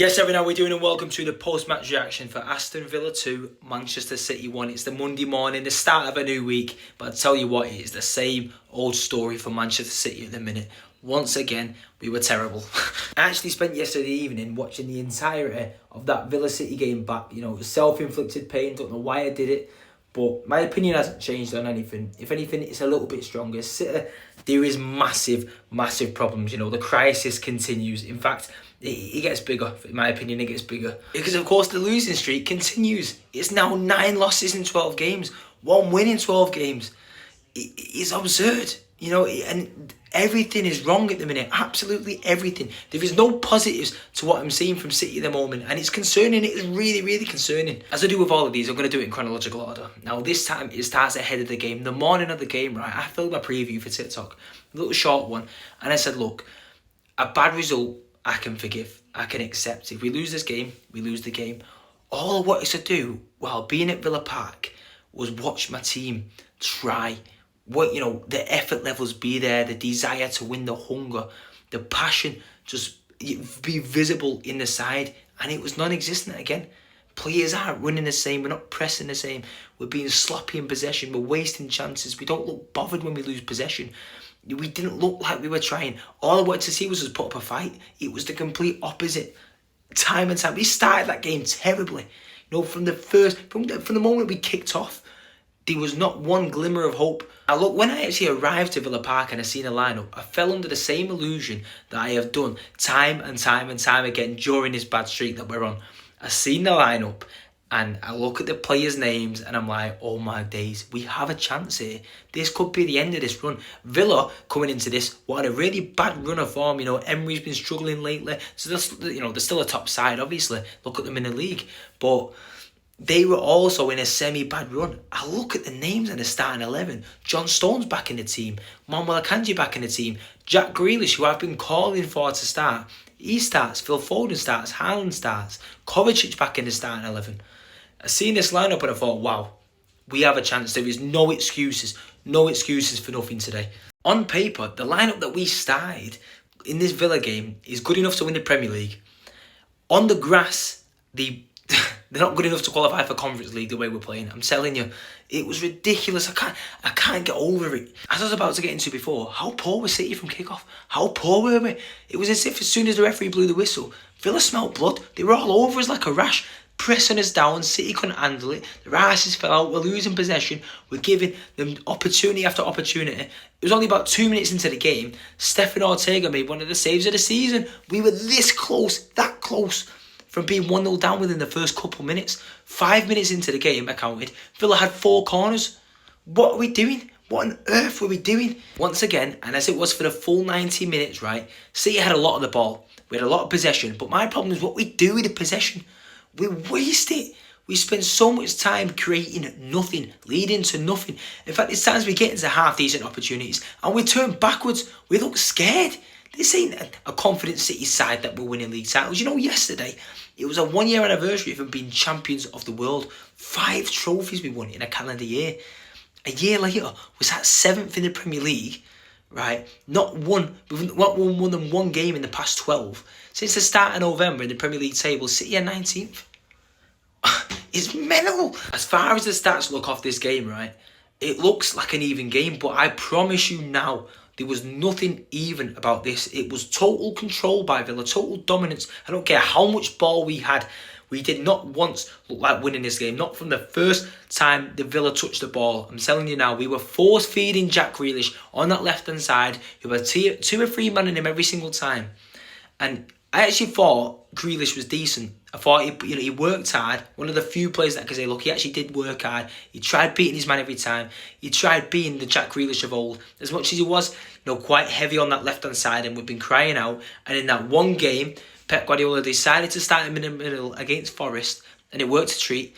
Yes, everyone, we're doing, and welcome to the post-match reaction for Aston Villa 2, Manchester City 1. It's the Monday morning, the start of a new week, but I tell you what, it is the same old story for Manchester City at the minute. Once again, we were terrible. I actually spent yesterday evening watching the entirety of that Villa City game back. You know, self-inflicted pain, don't know why I did it, but my opinion hasn't changed on anything. If anything, it's a little bit stronger. City, there is massive problems. You know, the crisis continues. In fact, it gets bigger. In my opinion, it gets bigger. Because, of course, the losing streak continues. It's now 9 losses in 12 games. 1 win in 12 games. It's absurd. You know, and everything is wrong at the minute. Absolutely everything. There is no positives to what I'm seeing from City at the moment. And it's concerning. It is really concerning. As I do with all of these, I'm going to do it in chronological order. Now, this time, it starts ahead of the game. The morning of the game, right, I filmed my preview for TikTok. A little short one. And I said, look, a bad result, I can forgive. I can accept. If we lose this game, we lose the game. All I wanted to do while being at Villa Park was watch my team try. The effort levels be there, the desire to win, the hunger, the passion, just be visible in the side. And it was non-existent again. Players aren't running the same. We're not pressing the same. We're being sloppy in possession. We're wasting chances. We don't look bothered when we lose possession. We didn't look like we were trying. All I wanted to see was us put up a fight. It was the complete opposite. Time and time. We started that game terribly. You know, from the moment we kicked off, there was not one glimmer of hope. Now look, when I actually arrived to Villa Park and I seen the lineup, I fell under the same illusion that I have done time and time again during this bad streak that we're on. I seen the lineup and I look at the players' names and I'm like, oh my days, we have a chance here. This could be the end of this run. Villa coming into this, what a really bad run of form. You know, Emery's been struggling lately. So they're still a top side, obviously. Look at them in the league. But they were also in a semi-bad run. I look at the names in the starting 11. John Stones back in the team. Manuel Akanji back in the team. Jack Grealish, who I've been calling for to start. He starts. Phil Foden starts. Haaland starts. Kovacic back in the starting 11. I seen this lineup and I thought, wow, we have a chance. There is no excuses. No excuses for nothing today. On paper, the lineup that we started in this Villa game is good enough to win the Premier League. On the grass, they're not good enough to qualify for Conference League the way we're playing. I'm telling you, it was ridiculous. I can't get over it. As I was about to get into before, how poor was City from kickoff? How poor were we? It was as if as soon as the referee blew the whistle, Villa smelt blood. They were all over us like a rash, pressing us down. City couldn't handle it. Their asses fell out. We're losing possession. We're giving them opportunity after opportunity. It was only about 2 minutes into the game. Stefan Ortega made one of the saves of the season. We were this close, that close, from being 1-0 down within the first couple minutes. 5 minutes into the game, I counted, Villa had 4 corners. What are we doing? What on earth were we doing? Once again, and as it was for the full 90 minutes, right, City had a lot of the ball. We had a lot of possession. But my problem is what we do with the possession. We waste it. We spend so much time creating nothing, leading to nothing. In fact, it's times we get into half-decent opportunities and we turn backwards. We look scared. This ain't a confident City side that we're winning league titles. You know, yesterday, it was a 1-year anniversary of being champions of the world. 5 trophies we won in a calendar year. A year later, we sat 7th in the Premier League, right? We've not won more than 1 game in the past 12. Since the start of November in the Premier League table, City are 19th. It's mental. As far as the stats look off this game, right, it looks like an even game, but I promise you now, there was nothing even about this. It was total control by Villa, total dominance. I don't care how much ball we had. We did not once look like winning this game. Not from the first time the Villa touched the ball. I'm telling you now, we were force-feeding Jack Grealish on that left-hand side. We were 2 or 3 men in him every single time. And I actually thought Grealish was decent. I thought he worked hard. One of the few players that I can say, look, he actually did work hard. He tried beating his man every time. He tried being the Jack Grealish of old. As much as he was, quite heavy on that left-hand side, and we've been crying out. And in that one game, Pep Guardiola decided to start him in the middle against Forest, and it worked a treat.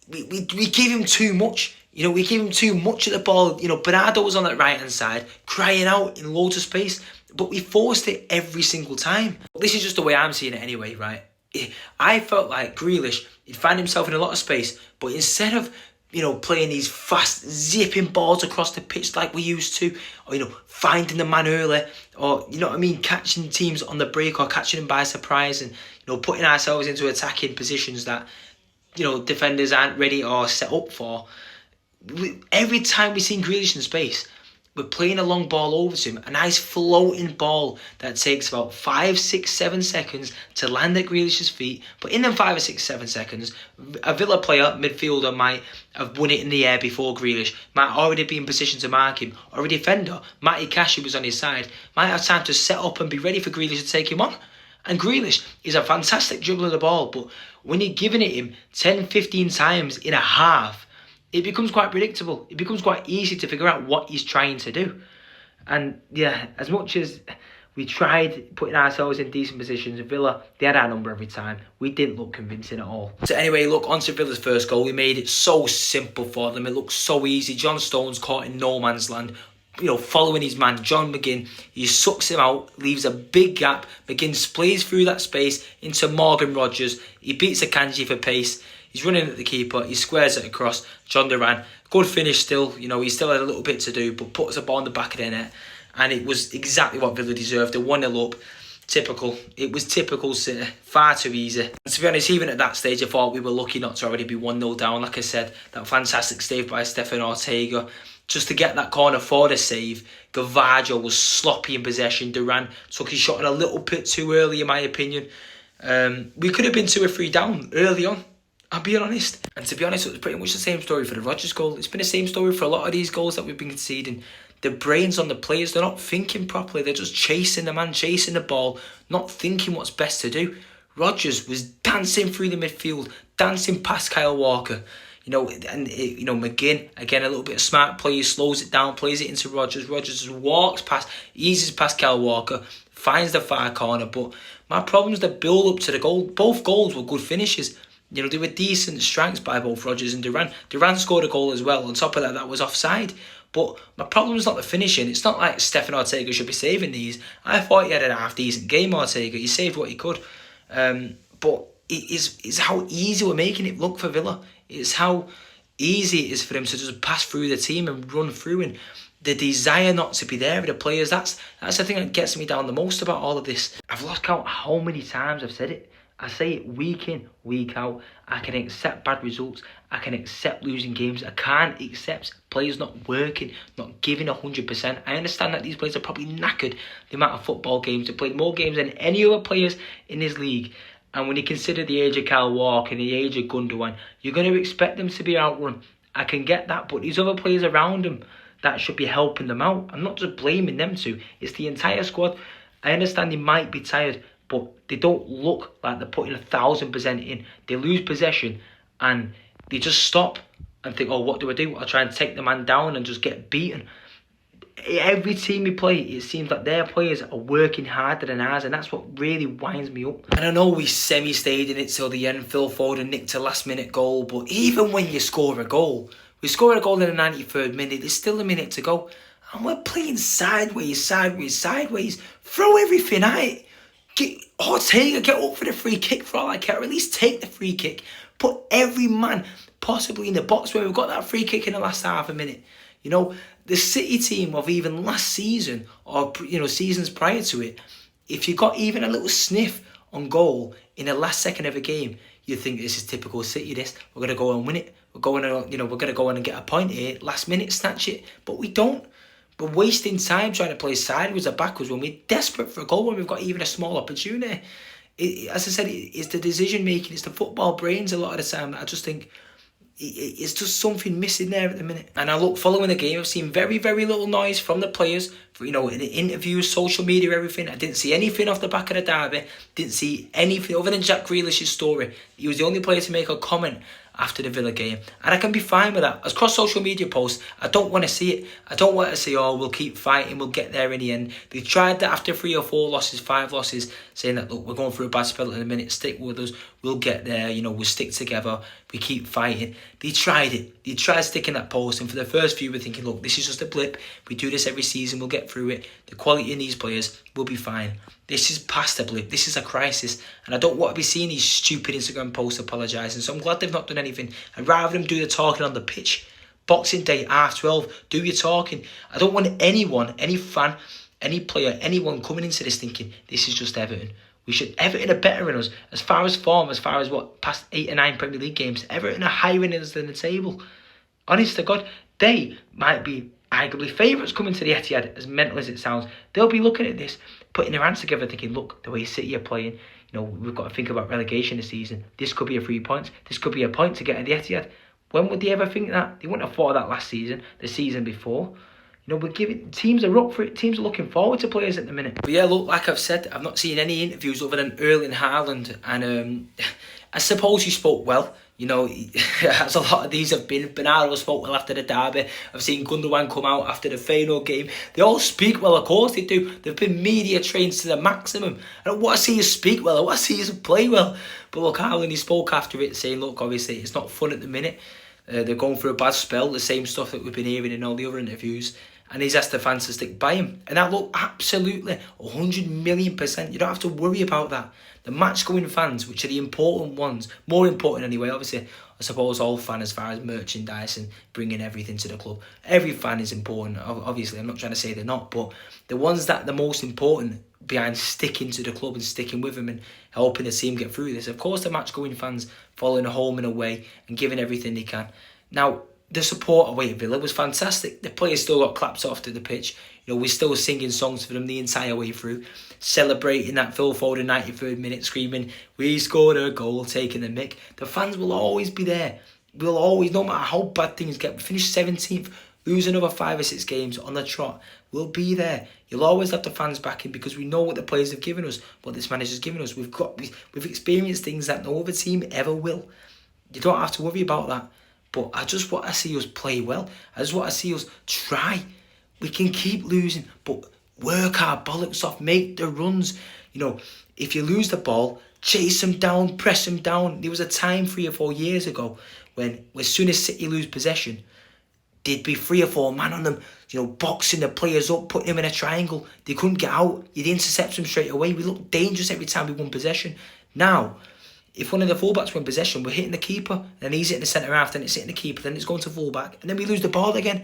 we gave him too much. We gave him too much of the ball. Bernardo was on that right-hand side, crying out in loads of space. But we forced it every single time. This is just the way I'm seeing it anyway, right? I felt like Grealish, he'd find himself in a lot of space, but instead of playing these fast, zipping balls across the pitch like we used to, or, finding the man early, or, catching teams on the break or catching them by surprise and, putting ourselves into attacking positions that, defenders aren't ready or set up for. Every time we've seen Grealish in space, we're playing a long ball over to him, a nice floating ball that takes about 5, 6, 7 seconds to land at Grealish's feet. But in them 5 or 6, 7 seconds, a Villa player, midfielder, might have won it in the air before Grealish, might already be in position to mark him, or a defender, Matty Cash, who was on his side, might have time to set up and be ready for Grealish to take him on. And Grealish is a fantastic dribbler of the ball, but when you're giving it him 10, 15 times in a half, it becomes quite predictable. It becomes quite easy to figure out what he's trying to do. And yeah, as much as we tried putting ourselves in decent positions, Villa, they had our number every time. We didn't look convincing at all. So anyway, look, on to Villa's first goal. We made it so simple for them. It looked so easy. John Stones caught in no man's land. Following his man, John McGinn, he sucks him out, leaves a big gap. McGinn splays through that space into Morgan Rogers. He beats Akanji for pace. He's running at the keeper. He squares it across. John Duran, good finish still. he still had a little bit to do, but puts a ball in the back of the net. And it was exactly what Villa deserved. A 1-0 up. Typical. It was typical City. Far too easy. And to be honest, even at that stage, I thought we were lucky not to already be 1-0 down. Like I said, that fantastic save by Stefan Ortega. Just to get that corner for the save. Gavaggio was sloppy in possession. Duran took his shot a little bit too early, in my opinion. We could have been 2 or 3 down early on. I'll be honest. And to be honest, it was pretty much the same story for the Rodgers goal. It's been the same story for a lot of these goals that we've been conceding. The brains on the players, they're not thinking properly. They're just chasing the man, chasing the ball, not thinking what's best to do. Rodgers was dancing through the midfield, dancing past Kyle Walker. McGinn, again, a little bit of smart play, slows it down, plays it into Rodgers. Rodgers just walks past, eases past Kyle Walker, finds the far corner. But my problem is the build-up to the goal. Both goals were good finishes. They were decent strikes by both Rodgers and Duran. Duran scored a goal as well. On top of that was offside. But my problem is not the finishing. It's not like Stefan Ortega should be saving these. I thought he had a half-decent game, Ortega. He saved what he could. But it's how easy we're making it look for Villa. It's how easy it is for them to just pass through the team and run through. And the desire not to be there with the players, that's the thing that gets me down the most about all of this. I've lost count how many times I've said it. I say it week in, week out. I can accept bad results. I can accept losing games. I can't accept players not working, not giving 100%. I understand that these players are probably knackered the amount of football games. They've played more games than any other players in this league. And when you consider the age of Kyle Walker and the age of Gundogan, you're going to expect them to be outrun. I can get that, but these other players around them that should be helping them out. I'm not just blaming them two. It's the entire squad. I understand they might be tired, but they don't look like they're putting 1,000% in. They lose possession and they just stop and think, oh, what do I do? I'll try and take the man down and just get beaten. Every team we play, it seems like their players are working harder than ours, and that's what really winds me up. And I know we semi-stayed in it till the end. Phil Foden nicked a last-minute goal, but even when you score a goal, we scored a goal in the 93rd minute, there's still a minute to go, and we're playing sideways. Throw everything at it. Ortega, get up for the free kick for all I care, or at least take the free kick. Put every man possibly in the box where we've got that free kick in the last half a minute. The City team of even last season or seasons prior to it, if you got even a little sniff on goal in the last second of a game, you think this is typical City. We're gonna go and win it. We're gonna go in and get a point here, last minute snatch it, but we don't. We're wasting time trying to play sideways or backwards when we're desperate for a goal when we've got even a small opportunity. As I said, it's the decision making, it's the football brains a lot of the time that I just think it's just something missing there at the minute. And I look, following the game, I've seen very, very little noise from the players, in the interviews, social media, everything. I didn't see anything off the back of the derby. Didn't see anything other than Jack Grealish's story. He was the only player to make a comment after the Villa game, and I can be fine with that. As cross social media posts, I don't want to see it. I don't want to say, oh, we'll keep fighting, we'll get there in the end. They tried that after 3 or 4 losses, 5 losses, saying that, look, we're going through a bad spell in a minute, stick with us, we'll get there, we'll stick together, we keep fighting. They tried it. They tried sticking that post, and for the first few, we're thinking, look, this is just a blip. We do this every season, we'll get through it. The quality in these players will be fine. This is past a blip. This is a crisis. And I don't want to be seeing these stupid Instagram posts apologising. So I'm glad they've not done anything. I'd rather them do the talking on the pitch. Boxing Day, 12:30, do your talking. I don't want anyone, any fan, any player, anyone coming into this thinking, this is just Everton. Everton are better than us. As far as form, as far as past 8 or 9 Premier League games, Everton are higher than us than the table. Honest to God, they might be arguably favourites coming to the Etihad, as mental as it sounds. They'll be looking at this, putting their hands together, thinking, look, the way City are playing, we've got to think about relegation this season. This could be a 3 points. This could be a point to get at the Etihad. When would they ever think that? They wouldn't have thought of that last season, the season before. Teams are up for it. Teams are looking forward to players at the minute. But yeah, look, like I've said, I've not seen any interviews other than Erling Haaland, and I suppose he spoke well. As a lot of these have been. Bernardo spoke well after the derby. I've seen Gundogan come out after the Feyenoord game. They all speak well, of course they do. They've been media trained to the maximum. I don't want to see you speak well. I want to see you play well. But look, Haaland, he spoke after it saying, look, obviously it's not fun at the minute. They're going through a bad spell, the same stuff that we've been hearing in all the other interviews. And he's asked the fans to stick by him. And that, look, absolutely, 100 million %. You don't have to worry about that. The match-going fans, which are the important ones, more important anyway, obviously, I suppose all fans as far as merchandise and bringing everything to the club. Every fan is important, obviously, I'm not trying to say they're not, but the ones that are the most important behind sticking to the club and sticking with them and helping the team get through this, of course the match-going fans following home and away and giving everything they can. Now, the support away at Villa was fantastic. The players still got clapped off to the pitch. We're still singing songs for them the entire way through, celebrating that Phil Foden 93rd minute, screaming, we scored a goal, taking the mick. The fans will always be there. We'll always, no matter how bad things get, we finish 17th, lose another 5 or 6 games on the trot, we'll be there. You'll always have the fans backing because we know what the players have given us, what this manager's given us. We've experienced things that no other team ever will. You don't have to worry about that. But I just want to see us play well. I just want to see us try. We can keep losing, but work our bollocks off. Make the runs. If you lose the ball, chase them down, press them down. There was a time 3 or 4 years ago when as soon as City lose possession, there'd be 3 or 4 man on them, boxing the players up, putting them in a triangle. They couldn't get out. You'd intercept them straight away. We looked dangerous every time we won possession. Now, if one of the fullbacks win possession, we're hitting the keeper, then he's hitting the centre half, then it's hitting the keeper, then it's going to fullback, and then we lose the ball again.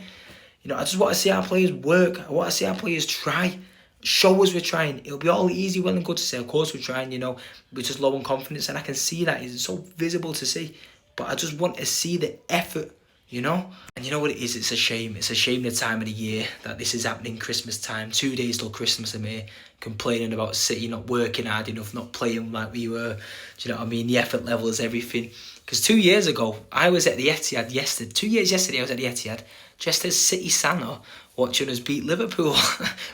I just want to see our players work. I want to see our players try. Show us we're trying. It'll be all easy, well and good to say, of course we're trying, we're just low on confidence, and I can see that. It's so visible to see. But I just want to see the effort, And you know what it is? It's a shame. It's a shame the time of the year that this is happening, Christmas time. 2 days till Christmas, I'm here complaining about City not working hard enough, not playing like we were. Do you know what I mean? The effort level is everything. Because 2 years ago, I was at the Etihad yesterday. 2 years yesterday, I was at the Etihad, just as City Santa watching us beat Liverpool.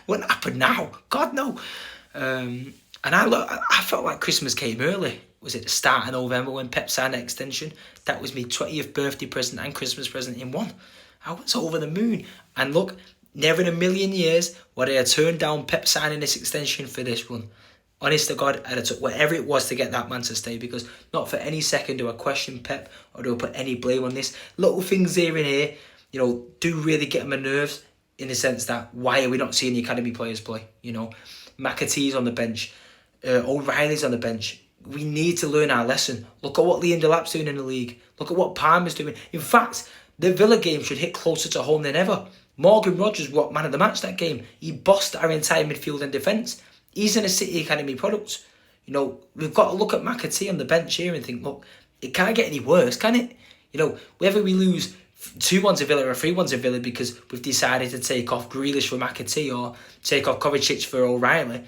Wouldn't happen now. God, no. And I felt like Christmas came early. Was it the start of November when Pep signed an extension? That was my 20th birthday present and Christmas present in one. I was over the moon. And look, never in a million years would I have turned down Pep signing this extension for this run. Honest to God, I'd have took whatever it was to get that man to stay, because not for any second do I question Pep or do I put any blame on this. Little things here and here, do really get on my nerves, in the sense that why are we not seeing the academy players play? McAtee's on the bench, O'Reilly's on the bench. We need to learn our lesson. Look at what Liam Delap's doing in the league. Look at what Palmer's doing. In fact, the Villa game should hit closer to home than ever. Morgan Rogers was man of the match that game. He bossed our entire midfield and defence. He's in a City Academy product. We've got to look at McAtee on the bench here and think, look, it can't get any worse, can it? Whether we lose 2-1 to Villa or 3-1 to Villa because we've decided to take off Grealish for McAtee or take off Kovacic for O'Reilly,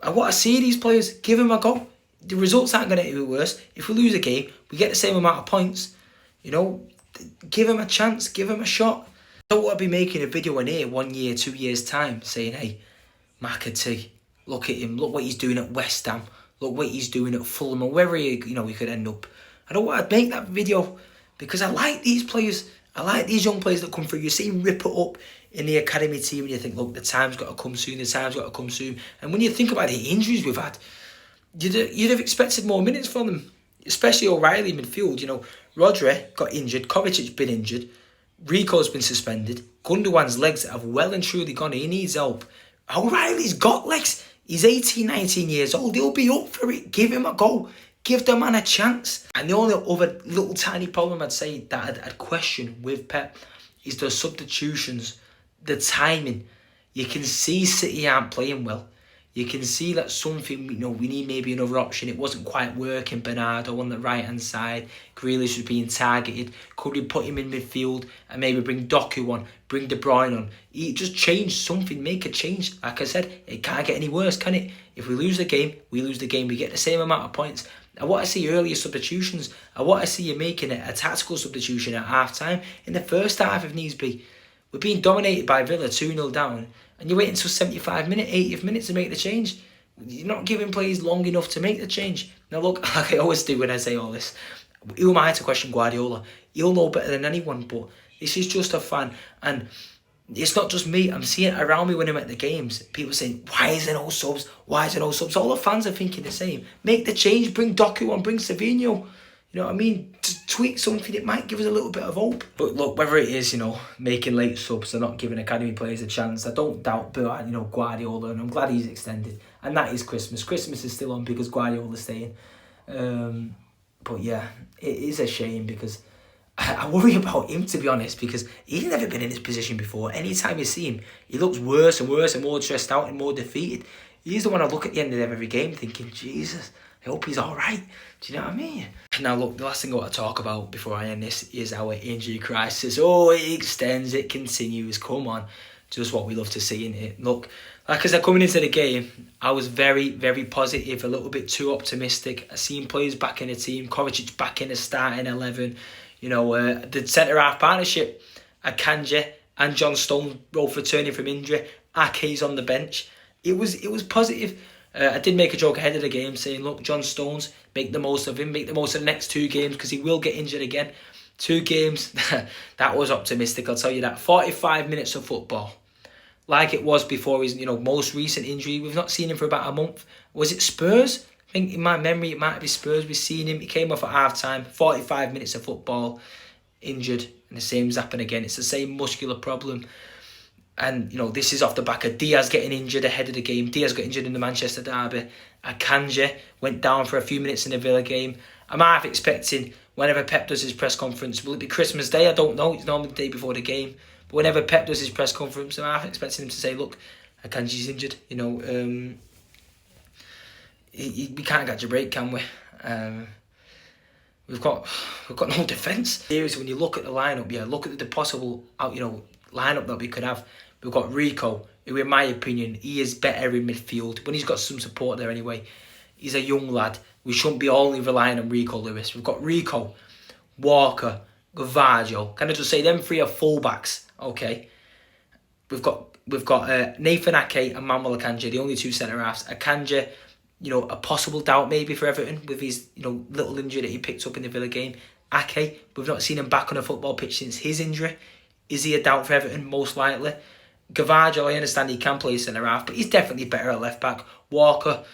I want to see these players. Give them a go. The results aren't going to get worse. If we lose a game, we get the same amount of points. Give them a chance. Give them a shot. I don't want to be making a video in here 1 year, 2 years' time saying, hey, McAtee, look at him. Look what he's doing at West Ham. Look what he's doing at Fulham or wherever he could end up. I don't want to make that video because I like these players. I like these young players that come through. You see him rip it up in the academy team and you think, look, the time's got to come soon. The time's got to come soon. And when you think about the injuries we've had, you'd have expected more minutes from them, especially O'Reilly midfield. Rodri got injured, Kovacic's been injured, Rico's been suspended, Gundogan's legs have well and truly gone. He needs help. O'Reilly's got legs. He's 18, 19 years old. He'll be up for it. Give him a go. Give the man a chance. And the only other little tiny problem I'd say that I'd question with Pep is the substitutions, the timing. You can see City aren't playing well. You can see that something, we need maybe another option. It wasn't quite working. Bernardo on the right-hand side. Grealish was being targeted. Could we put him in midfield and maybe bring Doku on, bring De Bruyne on? He just change something, make a change. Like I said, it can't get any worse, can it? If we lose the game, we lose the game. We get the same amount of points. I want to see earlier substitutions. I want to see you making a tactical substitution at half-time. In the first half, if needs be. We're being dominated by Villa, 2-0 down. And you're waiting until 75 minutes, 80th minute to make the change. You're not giving players long enough to make the change. Now look, like I always do when I say all this, who am I to question Guardiola? He'll know better than anyone, but this is just a fan. And it's not just me, I'm seeing it around me when I'm at the games. People saying, why is there no subs? Why is there no subs? All the fans are thinking the same. Make the change, bring Doku on, bring Savinho. You know what I mean? To tweak something, it might give us a little bit of hope. But look, whether it is, making late subs or not giving academy players a chance, I don't doubt, Guardiola, and I'm glad he's extended. And that is Christmas. Christmas is still on because Guardiola's staying. But yeah, it is a shame because I worry about him, to be honest, because he's never been in this position before. Anytime you see him, he looks worse and worse and more stressed out and more defeated. He's the one I look at the end of every game thinking, Jesus, I hope he's all right. Do you know what I mean? Now, look, the last thing I want to talk about before I end this is our injury crisis. Oh, it extends, it continues. Come on. Just what we love to see, innit? Look, like I said, coming into the game, I was very, very positive, a little bit too optimistic. I seen players back in the team, Kovacic back in the starting 11. The centre-half partnership, Akanji and John Stone both returning from injury. Ake's on the bench. It was positive. I did make a joke ahead of the game saying, look, John Stones, make the most of him, make the most of the next 2 games because he will get injured again. 2 games, that was optimistic, I'll tell you that. 45 minutes of football, like it was before his most recent injury. We've not seen him for about a month. Was it Spurs? I think in my memory it might be Spurs. We've seen him, he came off at half-time, 45 minutes of football, injured, and the same's happened again. It's the same muscular problem. And, this is off the back of Diaz getting injured ahead of the game. Diaz got injured in the Manchester derby. Akanji went down for a few minutes in the Villa game. I'm half expecting whenever Pep does his press conference, will it be Christmas Day? I don't know. It's normally the day before the game. But whenever Pep does his press conference, I'm half expecting him to say, look, Akanji's injured. We can't catch a break, can we? We've got no defence. Seriously, when you look at the lineup, look at the possible lineup that we could have. We've got Rico, who in my opinion, he is better in midfield, but he's got some support there anyway. He's a young lad. We shouldn't be only relying on Rico Lewis. We've got Rico, Walker, Gavaggio. Can I just say them 3 are fullbacks? Okay. We've got Nathan Ake and Manuel Akanji, the only 2 centre halves. Akanji, a possible doubt maybe for Everton with his little injury that he picked up in the Villa game. Ake, we've not seen him back on a football pitch since his injury. Is he a doubt for Everton? Most likely. Gavaggio, I understand he can play centre half, but he's definitely better at left back. Walker,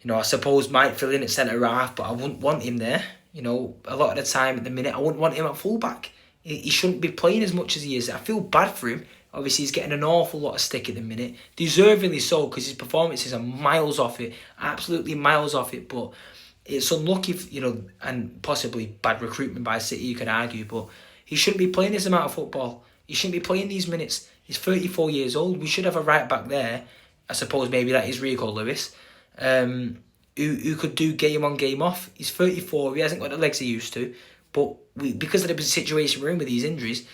I suppose might fill in at centre half, but I wouldn't want him there. A lot of the time at the minute, I wouldn't want him at full back. He shouldn't be playing as much as he is. I feel bad for him. Obviously, he's getting an awful lot of stick at the minute. Deservingly so, because his performances are miles off it. Absolutely miles off it, but it's unlucky, and possibly bad recruitment by City, you could argue, but he shouldn't be playing this amount of football. He shouldn't be playing these minutes. He's 34 years old. We should have a right back there. I suppose maybe that is Rico Lewis, who could do game on, game off. He's 34. He hasn't got the legs he used to. But because of the situation we're in with these injuries,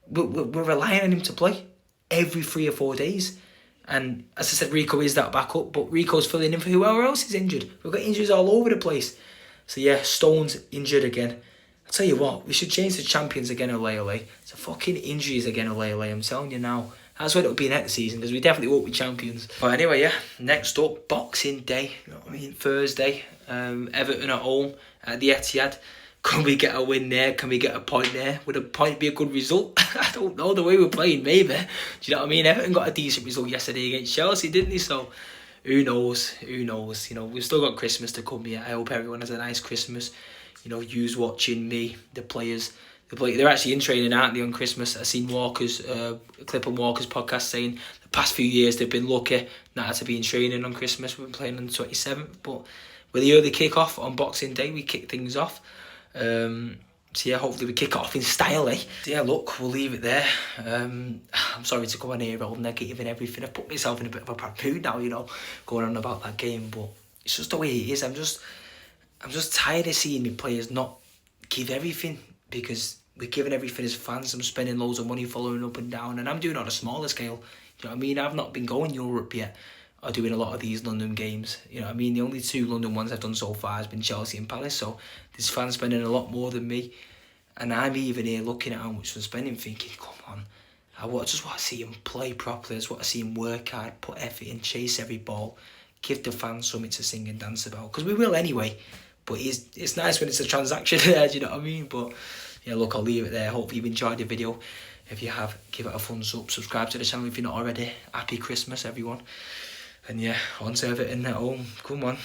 we're relying on him to play every 3 or 4 days. And as I said, Rico is that backup, but Rico's filling in for whoever else is injured. We've got injuries all over the place. So yeah, Stone's injured again. I'll tell you what, we should change the champions again, ole ole. It's a fucking injuries again, ole ole. I'm telling you now. That's what it'll be next season, because we definitely won't be champions. But anyway, yeah, next up, Boxing Day. You know what I mean? Thursday. Everton at home at the Etihad. Can we get a win there? Can we get a point there? Would a point be a good result? I don't know. The way we're playing, maybe. Do you know what I mean? Everton got a decent result yesterday against Chelsea, didn't they? So, who knows? Who knows? We've still got Christmas to come here. I hope everyone has a nice Christmas. Yous watching me, the players, they're actually in training, aren't they, on Christmas? I seen a clip on Walker's podcast saying the past few years they've been lucky not to be in training on Christmas. We've been playing on the 27th, but with the early kick-off on Boxing Day, we kick things off. So yeah, hopefully we kick it off in style, eh? So yeah, look, we'll leave it there. I'm sorry to go on here all negative and everything. I've put myself in a bit of a bad mood now, going on about that game, but it's just the way it is. I'm just tired of seeing my players not give everything, because we're giving everything as fans. I'm spending loads of money following up and down, and I'm doing it on a smaller scale. You know what I mean? I've not been going Europe yet, or doing a lot of these London games. You know what I mean? The only 2 London ones I've done so far has been Chelsea and Palace, so there's fans spending a lot more than me. And I'm even here looking at how much they're spending, thinking, come on, I just want to see him play properly. I just want to see him work hard, put effort in, chase every ball, give the fans something to sing and dance about, because we will anyway. But it's nice when it's a transaction there, do you know what I mean? But yeah, look, I'll leave it there. Hopefully you've enjoyed the video. If you have, give it a thumbs up, subscribe to the channel if you're not already. Happy Christmas, everyone. And yeah, on to Everton at home. Come on.